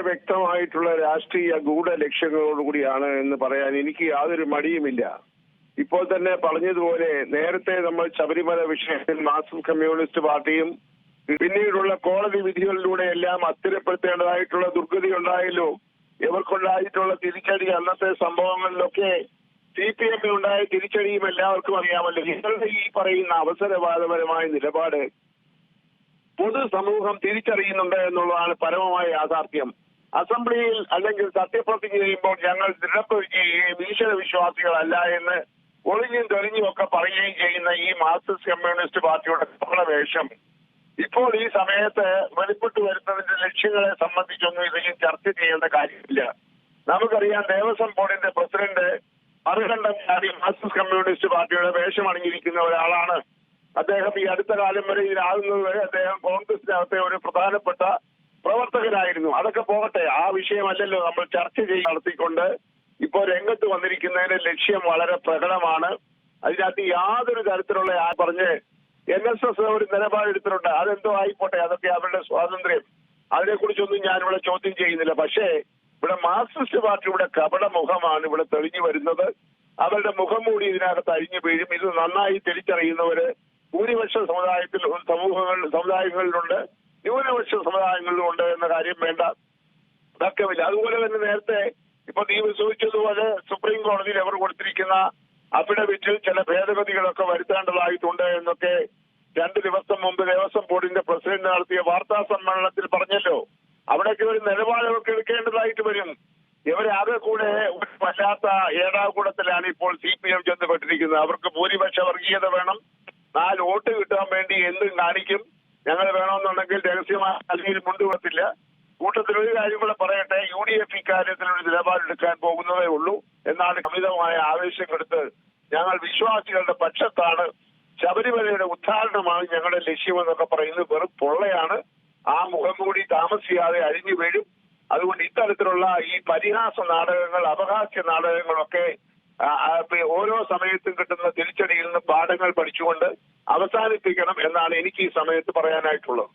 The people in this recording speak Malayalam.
വ്യക്തമായിട്ടുള്ള രാഷ്ട്രീയ ഗൂഢലക്ഷ്യങ്ങളോടുകൂടിയാണ് എന്ന് പറയാൻ എനിക്ക് യാതൊരു മടിയുമില്ല. ഇപ്പോൾ തന്നെ പറഞ്ഞതുപോലെ നേരത്തെ നമ്മൾ ശബരിമല വിഷയത്തിൽ മാർക്സിസ്റ്റ് കമ്മ്യൂണിസ്റ്റ് പാർട്ടിയും പിന്നീടുള്ള കോടതി വിധികളിലൂടെ എല്ലാം അസ്ഥിരപ്പെടുത്തേണ്ടതായിട്ടുള്ള ദുർഗതി ഉണ്ടായല്ലോ. ഇവർക്കുണ്ടായിട്ടുള്ള തിരിച്ചടി അന്നത്തെ സംഭവങ്ങളിലൊക്കെ CPM ഉണ്ടായ തിരിച്ചടിയും എല്ലാവർക്കും അറിയാമല്ലോ. നിങ്ങളുടെ ഈ പറയുന്ന അവസരവാദപരമായ നിലപാട് പൊതുസമൂഹം തിരിച്ചറിയുന്നുണ്ട് എന്നുള്ളതാണ് പരമമായ യാഥാർത്ഥ്യം. അസംബ്ലിയിൽ അല്ലെങ്കിൽ സത്യപ്രതിജ്ഞ ചെയ്യുമ്പോൾ ഞങ്ങൾ ദൃഢപ്പെടുകയും ഈശ്വര വിശ്വാസികളല്ല എന്ന് ഒളിഞ്ഞും തെളിഞ്ഞും ഒക്കെ പറയുകയും ചെയ്യുന്ന ഈ മാർക്സിസ്റ്റ് കമ്മ്യൂണിസ്റ്റ് പാർട്ടിയുടെ കപടവേഷം ഇപ്പോൾ ഈ സമയത്ത് വെളിപ്പെട്ടു വരുന്നതിന്റെ ലക്ഷ്യങ്ങളെ സംബന്ധിച്ചൊന്നും ഇതിൽ ചർച്ച ചെയ്യേണ്ട കാര്യമില്ല. നമുക്കറിയാം, ദേവസ്വം ബോർഡിന്റെ പ്രസിഡന്റ് മറുകണ്ഠം ചാടി മാർക്സിസ്റ്റ് കമ്മ്യൂണിസ്റ്റ് പാർട്ടിയുടെ വേഷം അണിഞ്ഞിരിക്കുന്ന ഒരാളാണ്. അദ്ദേഹം ഈ അടുത്ത കാലം വരെ ഇതിലാകുന്നത് വരെ അദ്ദേഹം കോൺഗ്രസിനകത്തെ ഒരു പ്രധാനപ്പെട്ട പ്രവർത്തകനായിരുന്നു. അതൊക്കെ പോകട്ടെ, ആ വിഷയമല്ലല്ലോ നമ്മൾ ചർച്ച നടത്തിക്കൊണ്ട് ഇപ്പോൾ രംഗത്ത് വന്നിരിക്കുന്നതിന്റെ ലക്ഷ്യം വളരെ പ്രകടമാണ്. അതിനകത്ത് യാതൊരു തരത്തിലുള്ള പറഞ്ഞ് NSS ഒരു നിലപാടെടുത്തിട്ടുണ്ട്. അതെന്തോ ആയിക്കോട്ടെ, അതൊക്കെ അവരുടെ സ്വാതന്ത്ര്യം. അതിനെക്കുറിച്ചൊന്നും ഞാനിവിടെ ചോദ്യം ചെയ്യുന്നില്ല. പക്ഷേ ഇവിടെ മാർക്സിസ്റ്റ് പാർട്ടിയുടെ കപട മുഖമാണ് ഇവിടെ തെളിഞ്ഞു വരുന്നത്. അവരുടെ മുഖം മൂടി ഇതിനകത്ത് അഴിഞ്ഞു വീഴും. ഇത് നന്നായി തിരിച്ചറിയുന്നവര് ഭൂരിപക്ഷ സമുദായങ്ങളിലുണ്ട്, ന്യൂനപക്ഷ സമുദായങ്ങളിലുണ്ട് എന്ന കാര്യം വേണ്ട തർക്കമില്ല. അതുപോലെ തന്നെ നേരത്തെ ഇപ്പൊ നീ സൂചിച്ചതുപോലെ സുപ്രീം കോടതിയിൽ അവർ കൊടുത്തിരിക്കുന്ന അഫിഡവിറ്റിൽ ചില ഭേദഗതികളൊക്കെ വരുത്തേണ്ടതായിട്ടുണ്ട് എന്നൊക്കെ 2 ദിവസം മുമ്പ് ദേവസ്വം ബോർഡിന്റെ പ്രസിഡന്റ് നടത്തിയ വാർത്താ സമ്മേളനത്തിൽ പറഞ്ഞല്ലോ. അവിടേക്ക് ഒരു നിലപാടൊക്കെ എടുക്കേണ്ടതായിട്ട് വരും. ഇവരാകെ കൂടെ ഒരു വല്ലാത്ത ഏടാകൂടത്തിലാണ് ഇപ്പോൾ CPM ചെന്നുപെട്ടിരിക്കുന്നത്. അവർക്ക് ഭൂരിപക്ഷ വർഗീയത വേണം, 4 വോട്ട് കിട്ടാൻ വേണ്ടി എന്തും കാണിക്കും. ഞങ്ങൾ വേണമെന്നുണ്ടെങ്കിൽ രഹസ്യമായ അല്ലെങ്കിൽ മുണ്ടുകൊടുത്തില്ല. കൂട്ടത്തിൽ ഒരു കാര്യം കൂടെ പറയട്ടെ, UDF ഇക്കാര്യത്തിൽ ഒരു നിലപാടെടുക്കാൻ പോകുന്നതേ ഉള്ളൂ എന്നാണ് അമിതമായ ആവേശം കൊടുത്ത് ഞങ്ങൾ വിശ്വാസികളുടെ പക്ഷത്താണ്, ശബരിമലയുടെ ഉദ്ഘാടനമാണ് ഞങ്ങളുടെ ലക്ഷ്യമെന്നൊക്കെ പറയുന്നത് വെറും പൊള്ളയാണ്. ആ മുഖം കൂടി താമസിയാതെ അഴിഞ്ഞു വീഴും. അതുകൊണ്ട് ഇത്തരത്തിലുള്ള ഈ പരിഹാസ നാടകങ്ങൾ, അപഹാസ്യ നാടകങ്ങളൊക്കെ ഓരോ സമയത്തും കിട്ടുന്ന തിരിച്ചടിയിൽ നിന്ന് പാഠങ്ങൾ പഠിച്ചുകൊണ്ട് അവസാനിപ്പിക്കണം എന്നാണ് എനിക്ക് ഈ സമയത്ത് പറയാനായിട്ടുള്ളത്.